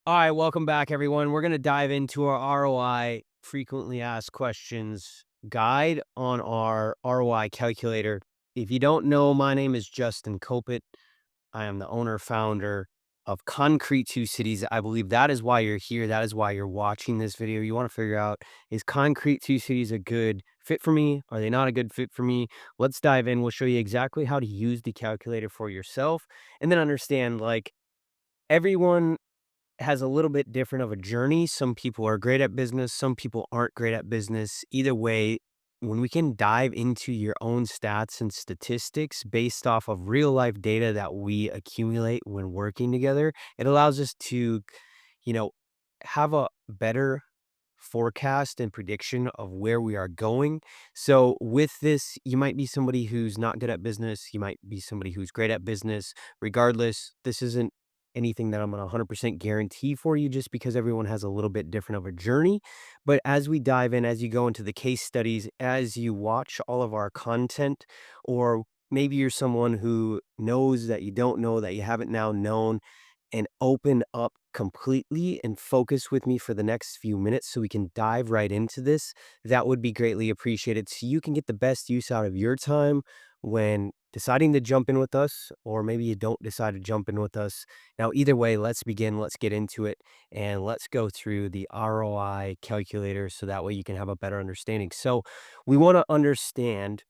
All right, welcome back, everyone. We're going to dive into our ROI frequently asked questions guide on our ROI calculator. If you don't know, my name is Justin Copit. I am the owner founder of Concrete Two Cities. I believe that is why you're here. That is why you're watching this video. You want to figure out, is Concrete Two Cities a good fit for me? Are they not a good fit for me? Let's dive in. We'll show you exactly how to use the calculator for yourself and then understand everyone has a little bit different of a journey. Some people are great at business, some people aren't great at business. Either way, when we can dive into your own stats and statistics based off of real life data that we accumulate when working together, it allows us to, you know, have a better forecast and prediction of where we are going. So with this, you might be somebody who's not good at business, you might be somebody who's great at business. Regardless, this isn't anything that I'm going to 100% guarantee for you just because everyone has a little bit different of a journey. But as we dive in, as you go into the case studies, as you watch all of our content, or maybe you're someone who knows that you don't know that you haven't now known, and open up completely and focus with me for the next few minutes so we can dive right into this, that would be greatly appreciated. So you can get the best use out of your time when deciding to jump in with us, or maybe you don't decide to jump in with us. Now, either way, let's begin, let's get into it, and let's go through the ROI calculator so that way you can have a better understanding. So we want to understand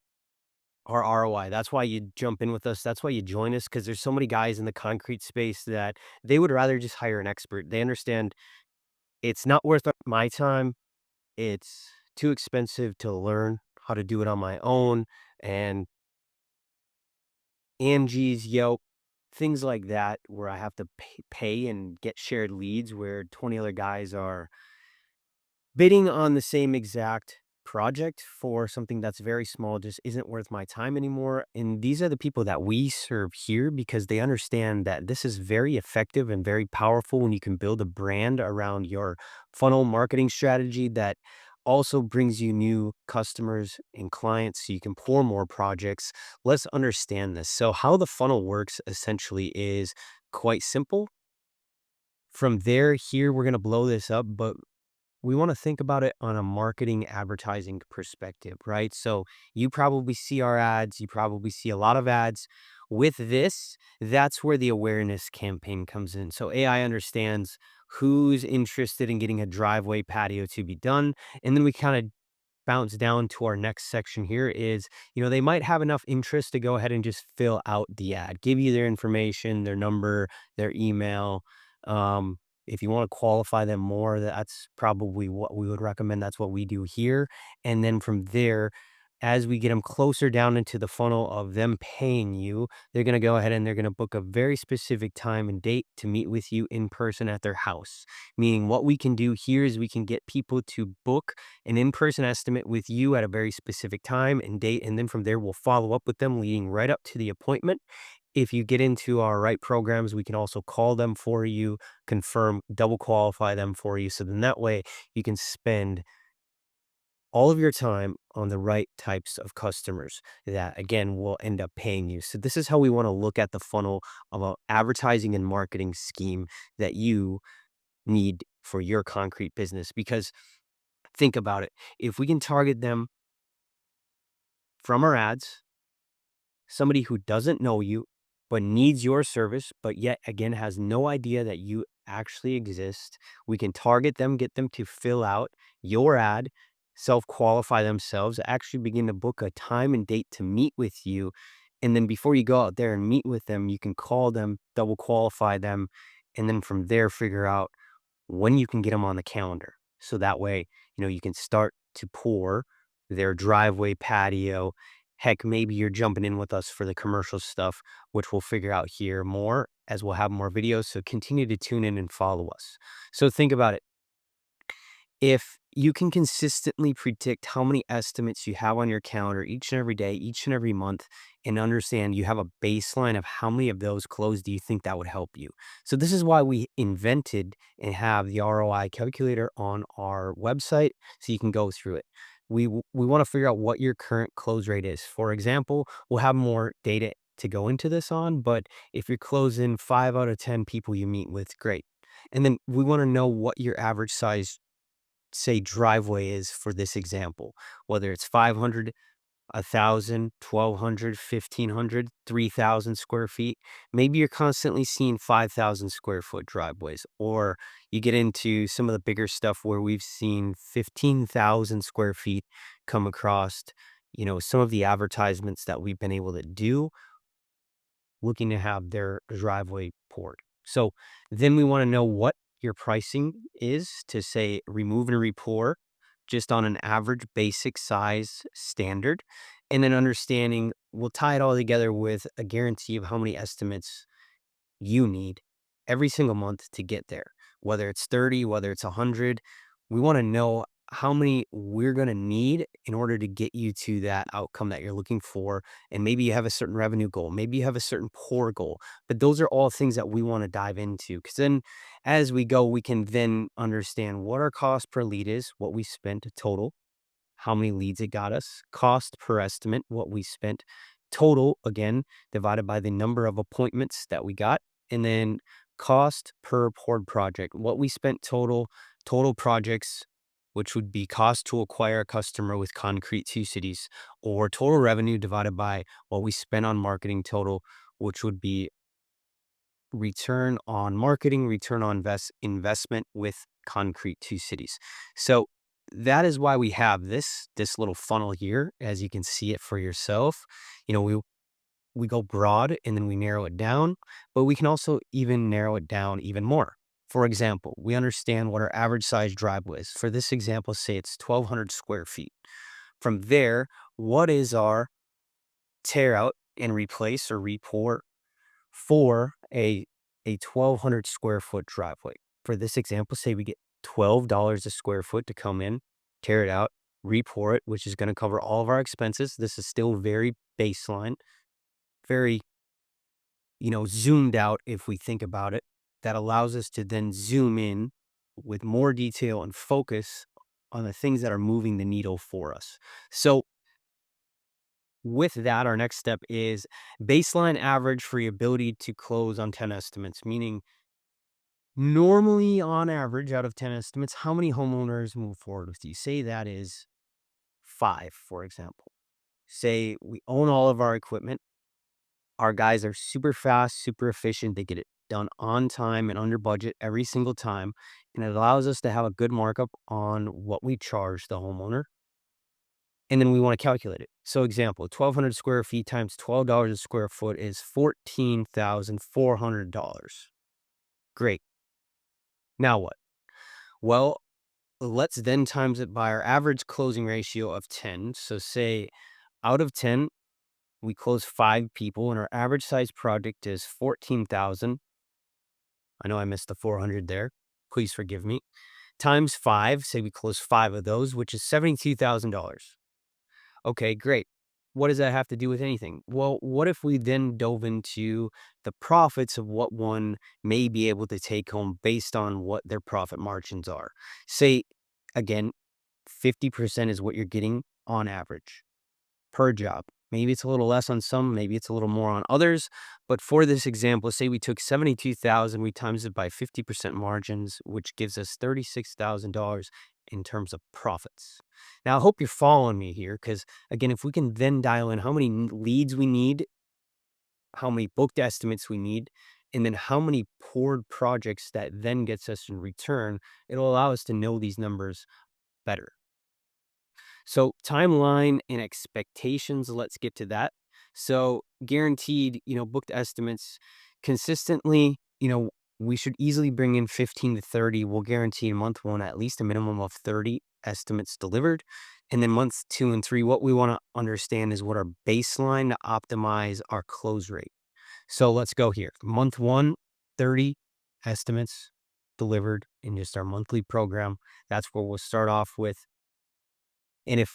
our ROI. That's why you jump in with us. That's why you join us, because there's so many guys in the concrete space that they would rather just hire an expert. They understand it's not worth my time. It's too expensive to learn how to do it on my own. And Angie's, Yelp, things like that, where I have to pay and get shared leads where 20 other guys are bidding on the same exact project for something that's very small just isn't worth my time anymore. And these are the people that we serve here because they understand that this is very effective and very powerful when you can build a brand around your funnel marketing strategy that also brings you new customers and clients so you can pour more projects. Let's understand this. So, how the funnel works essentially is quite simple. From there, here, we're going to blow this up, but we want to think about it on a marketing advertising perspective, right? So you probably see our ads, you probably see a lot of ads. With this, that's where the awareness campaign comes in. So AI understands who's interested in getting a driveway patio to be done. And then we kind of bounce down to our next section here is, they might have enough interest to go ahead and just fill out the ad, give you their information, their number, their email. Um, if you want to qualify them more, that's probably what we would recommend. That's what we do here. And then from there, as we get them closer down into the funnel of them paying you, they're going to go ahead and they're going to book a very specific time and date to meet with you in person at their house. Meaning, what we can do here is we can get people to book an in-person estimate with you at a very specific time and date, and then from there we'll follow up with them leading right up to the appointment. If you get into our right programs, we can also call them for you, confirm, double qualify them for you, so then that way you can spend all of your time on the right types of customers that again will end up paying you. So this is how we want to look at the funnel of a advertising and marketing scheme that you need for your concrete business. Because think about it. If we can target them from our ads, somebody who doesn't know you, but needs your service, but yet again has no idea that you actually exist, we can target them, get them to fill out your ad, self qualify themselves, actually begin to book a time and date to meet with you. And then before you go out there and meet with them, you can call them, double qualify them, and then from there, figure out when you can get them on the calendar. So that way, you can start to pour their driveway patio. Heck, maybe you're jumping in with us for the commercial stuff, which we'll figure out here more as we'll have more videos. So continue to tune in and follow us. So think about it. If you can consistently predict how many estimates you have on your calendar each and every day, each and every month, and understand you have a baseline of how many of those close, do you think that would help you? So this is why we invented and have the ROI calculator on our website so you can go through it. We want to figure out what your current close rate is. For example, we'll have more data to go into this on, but if you're closing 5 out of 10 people you meet with, great. And then we want to know what your average size, say, driveway is for this example, whether it's 500, 1,000, 1,200, 1,500, 3,000 square feet. Maybe you're constantly seeing 5,000 square foot driveways, or you get into some of the bigger stuff where we've seen 15,000 square feet come across, some of the advertisements that we've been able to do looking to have their driveway poured. So then we want to know what your pricing is to say remove and repour just on an average basic size standard. And then understanding, we'll tie it all together with a guarantee of how many estimates you need every single month to get there. Whether it's 30, whether it's 100, we want to know how many we're going to need in order to get you to that outcome that you're looking for. And maybe you have a certain revenue goal, maybe you have a certain pour goal, but those are all things that we want to dive into, because then as we go, we can then understand what our cost per lead is, what we spent total, how many leads it got us, cost per estimate, what we spent total, again, divided by the number of appointments that we got, and then cost per poured project, what we spent total projects, which would be cost to acquire a customer with concrete two cities, or total revenue divided by what we spent on marketing total, which would be return on marketing, return on investment with concrete two cities. So that is why we have this little funnel here, as you can see it for yourself. We go broad and then we narrow it down, but we can also even narrow it down even more. For example, we understand what our average size driveway is. For this example, say it's 1,200 square feet. From there, what is our tear out and replace or repour for a 1,200 square foot driveway? For this example, say we get $12 a square foot to come in, tear it out, repour it, which is going to cover all of our expenses. This is still very baseline, very, zoomed out if we think about it. That allows us to then zoom in with more detail and focus on the things that are moving the needle for us. So with that, our next step is baseline average for your ability to close on 10 estimates, meaning normally on average out of 10 estimates, how many homeowners move forward with you? Say that is 5, for example. Say we own all of our equipment. Our guys are super fast, super efficient. They get it done on time and under budget every single time. And it allows us to have a good markup on what we charge the homeowner. And then we want to calculate it. So example, 1,200 square feet times $12 a square foot is $14,400. Great. Now what? Well, let's then times it by our average closing ratio of 10. So say out of 10, we close 5 people and our average size project is 14,000. I know I missed the 400 there. Please forgive me. Times 5, say we close 5 of those, which is $72,000. Okay, great. What does that have to do with anything? Well, what if we then dove into the profits of what one may be able to take home based on what their profit margins are? Say, again, 50% is what you're getting on average per job. Maybe it's a little less on some, maybe it's a little more on others. But for this example, say we took 72,000, we times it by 50% margins, which gives us $36,000 in terms of profits. Now, I hope you're following me here, because again, if we can then dial in how many leads we need, how many booked estimates we need, and then how many poured projects that then gets us in return, it'll allow us to know these numbers better. So timeline and expectations, let's get to that. So guaranteed, booked estimates consistently, we should easily bring in 15 to 30. We'll guarantee in month 1 at least a minimum of 30 estimates delivered. And then months 2 and 3, what we want to understand is what our baseline to optimize our close rate. So let's go here. Month 1, 30 estimates delivered in just our monthly program. That's where we'll start off with. And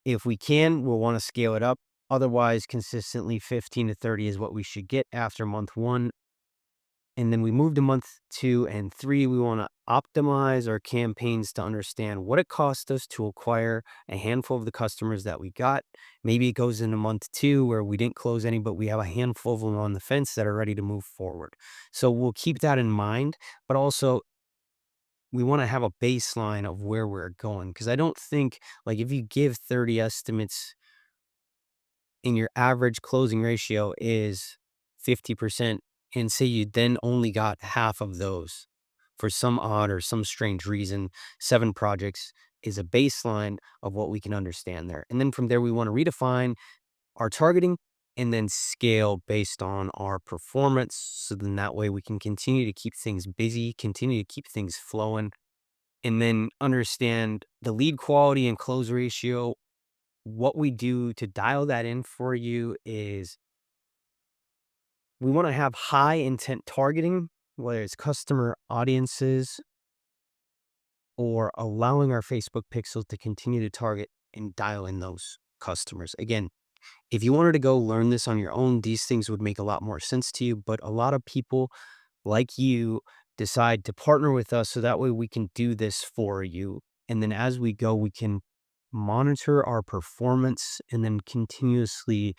if we can, we'll want to scale it up. Otherwise, consistently 15 to 30 is what we should get after month 1. And then we move to month 2 and 3. We want to optimize our campaigns to understand what it cost us to acquire a handful of the customers that we got. Maybe it goes into month 2 where we didn't close any, but we have a handful of them on the fence that are ready to move forward. So we'll keep that in mind, but also we want to have a baseline of where we're going. Cause I don't think like if you give 30 estimates and your average closing ratio is 50%, and say you then only got half of those for some odd or some strange reason, 7 projects is a baseline of what we can understand there. And then from there, we want to redefine our targeting and then scale based on our performance. So then that way we can continue to keep things busy, continue to keep things flowing, and then understand the lead quality and close ratio. What we do to dial that in for you is we want to have high intent targeting, whether it's customer audiences or allowing our Facebook pixels to continue to target and dial in those customers. Again, if you wanted to go learn this on your own, these things would make a lot more sense to you. But a lot of people like you decide to partner with us so that way we can do this for you. And then as we go, we can monitor our performance and then continuously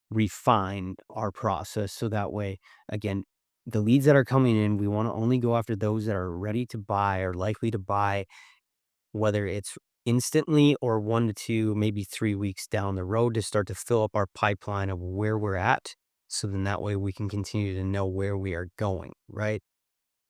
refine our process. So that way, again, the leads that are coming in, we want to only go after those that are ready to buy or likely to buy, whether it's instantly or 1 to 2, maybe 3 weeks down the road to start to fill up our pipeline of where we're at. So then that way we can continue to know where we are going, right?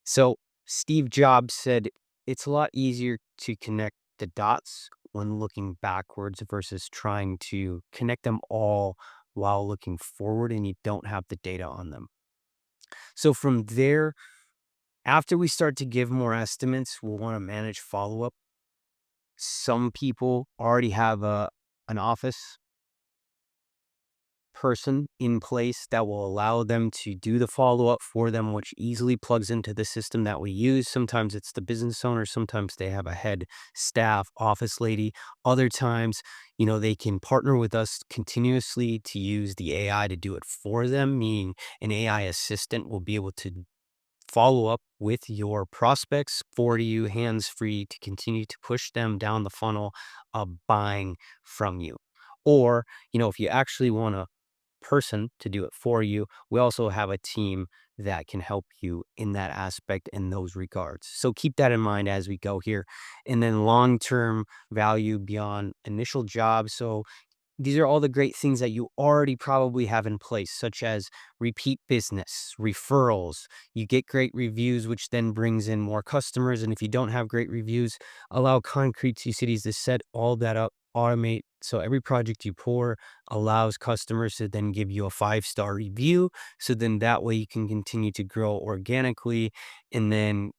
So Steve Jobs said it's a lot easier to connect the dots when looking backwards versus trying to connect them all while looking forward and you don't have the data on them. So from there, after we start to give more estimates, we'll want to manage follow up. Some people already have an office person in place that will allow them to do the follow-up for them, which easily plugs into the system that we use. Sometimes it's the business owner, sometimes they have a head staff office lady. Other times, they can partner with us continuously to use the AI to do it for them, meaning an AI assistant will be able to follow up with your prospects for you hands free to continue to push them down the funnel of buying from you. Or, if you actually want a person to do it for you, we also have a team that can help you in that aspect in those regards. So keep that in mind as we go here. And then long term value beyond initial jobs. So these are all the great things that you already probably have in place, such as repeat business, referrals. You get great reviews, which then brings in more customers. And if you don't have great reviews, allow Concrete Cities to set all that up, automate. So every project you pour allows customers to then give you a 5-star review. So then that way you can continue to grow organically and then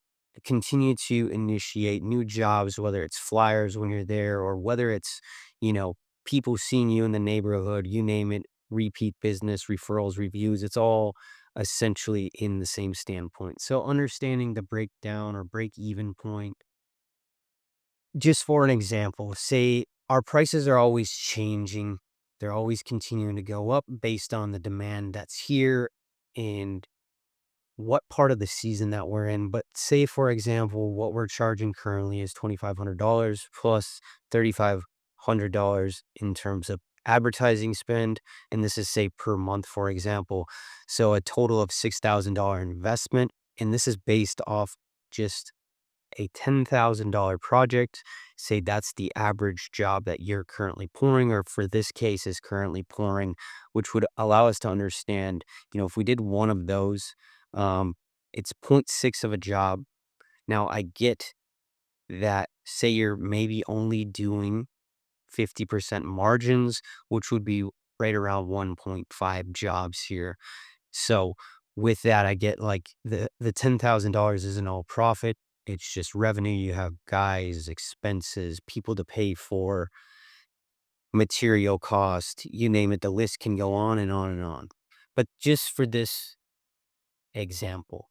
continue to initiate new jobs, whether it's flyers when you're there or whether it's, you know, people seeing you in the neighborhood, you name it, repeat business, referrals, reviews, it's all essentially in the same standpoint. So understanding the breakdown or break even point, just for an example, say our prices are always changing. They're always continuing to go up based on the demand that's here and what part of the season that we're in. But say, for example, what we're charging currently is $2,500 plus $3,500 in terms of advertising spend. And this is, say, per month, for example. So a total of $6,000 investment. And this is based off just a $10,000 project. Say that's the average job that you're currently pouring, or for this case is currently pouring, which would allow us to understand, if we did one of those, um, it's point 0.6 of a job. Now I get that, say you're maybe only doing 50% margins, which would be right around 1.5 jobs here. So with that, I get like the $10,000 isn't all profit. It's just revenue. You have guys, expenses, people to pay for, material cost, you name it. The list can go on and on and on. But just for this example,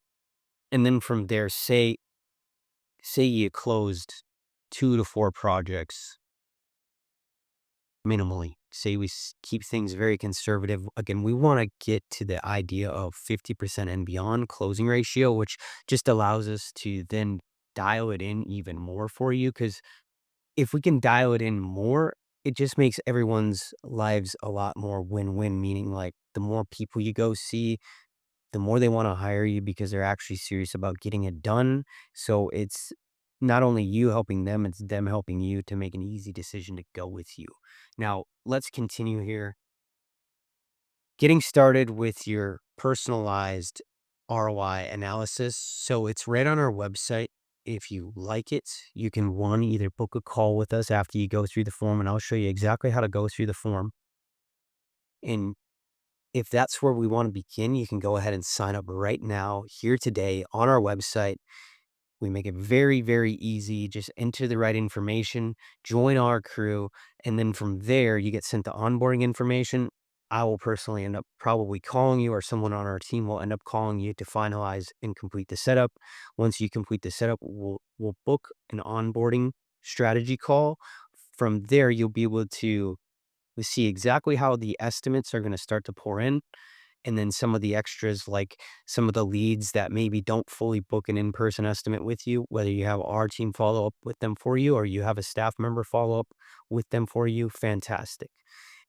and then from there, say you closed 2 to 4 projects minimally. Say we keep things very conservative. Again, we want to get to the idea of 50% and beyond closing ratio, which just allows us to then dial it in even more for you. Because if we can dial it in more, it just makes everyone's lives a lot more win-win, meaning like the more people you go see, the more they want to hire you because they're actually serious about getting it done. So it's not only you helping them, it's them helping you to make an easy decision to go with you. Now, let's continue here. Getting started with your personalized ROI analysis. So it's right on our website. If you like it, you can one either book a call with us after you go through the form, and I'll show you exactly how to go through the form. And if that's where we want to begin, you can go ahead and sign up right now, here today on our website. We make it very, very easy. Just enter the right information, join our crew, and then from there, you get sent the onboarding information. I will personally end up probably calling you, or someone on our team will end up calling you to finalize and complete the setup. Once you complete the setup, we'll book an onboarding strategy call. From there, you'll be able to see exactly how the estimates are going to start to pour in, and then some of the extras, like some of the leads that maybe don't fully book an in-person estimate with you, whether you have our team follow up with them for you or you have a staff member follow up with them for you, fantastic.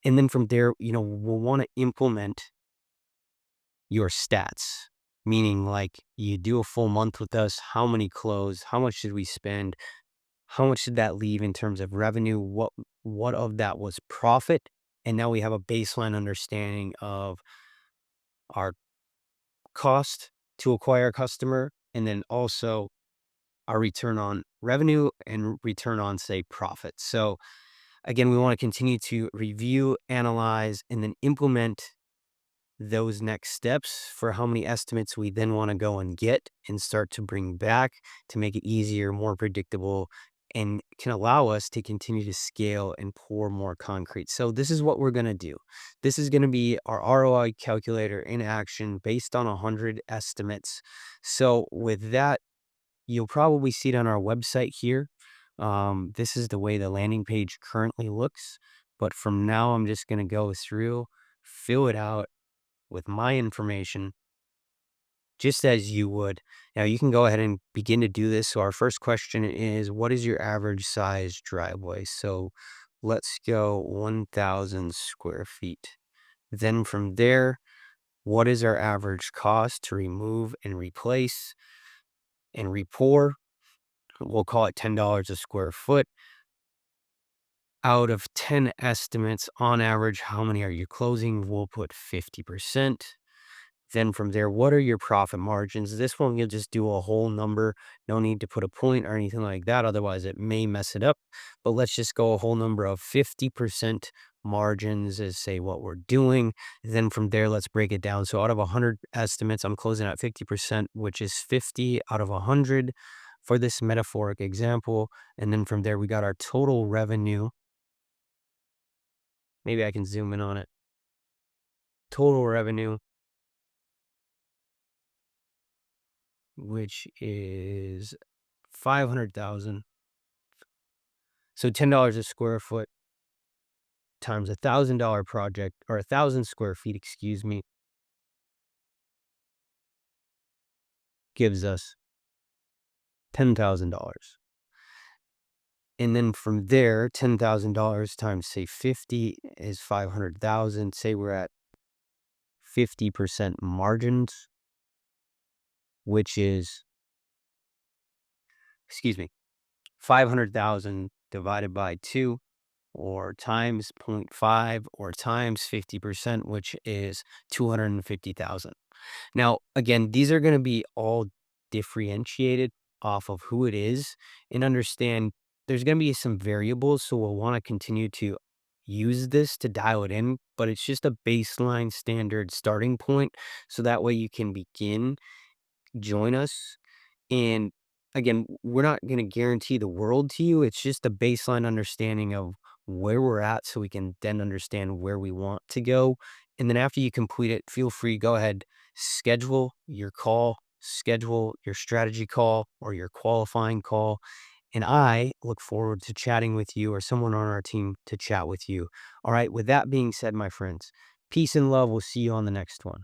And then from there, we'll want to implement your stats, meaning like you do a full month with us, how many close, how much did we spend, how much did that leave in terms of revenue, what of that was profit, and now we have a baseline understanding of our cost to acquire a customer, and then also our return on revenue and return on, say, profit. So again, we want to continue to review, analyze, and then implement those next steps for how many estimates we then want to go and get and start to bring back to make it easier, more predictable, and can allow us to continue to scale and pour more concrete. So this is what we're going to do. This is going to be our ROI calculator in action based on 100 estimates. So with that, you'll probably see it on our website here. This is the way the landing page currently looks. But from now, I'm just going to go through, fill it out with my information, just as you would. Now, you can go ahead and begin to do this. So our first question is, what is your average size driveway? So let's go 1,000 square feet. Then from there, what is our average cost to remove and replace and repour? We'll call it $10 a square foot. Out of 10 estimates, on average, how many are you closing? We'll put 50%. Then from there, what are your profit margins? This one, you'll just do a whole number. No need to put a point or anything like that. Otherwise, it may mess it up. But let's just go a whole number of 50% margins is, say, what we're doing. Then from there, let's break it down. So out of 100 estimates, I'm closing at 50%, which is 50 out of 100 for this metaphoric example. And then from there, we got our total revenue. Maybe I can zoom in on it. Total revenue, which is 500,000. So $10 a square foot times $1,000 project, or 1,000 square feet, excuse me, gives us $10,000. And then from there, $10,000 times, say, 50 is 500,000. Say we're at 50% margins, which is, excuse me, 500,000 divided by 2, or times 0.5, or times 50%, which is 250,000. Now, again, these are going to be all differentiated off of who it is, and understand there's going to be some variables. So we'll want to continue to use this to dial it in, but it's just a baseline standard starting point. So that way you can begin, join us. And again, we're not going to guarantee the world to you. It's just a baseline understanding of where we're at so we can then understand where we want to go. And then after you complete it, feel free, go ahead, schedule your call, schedule your strategy call or your qualifying call. And I look forward to chatting with you, or someone on our team to chat with you. All right. With that being said, my friends, peace and love. We'll see you on the next one.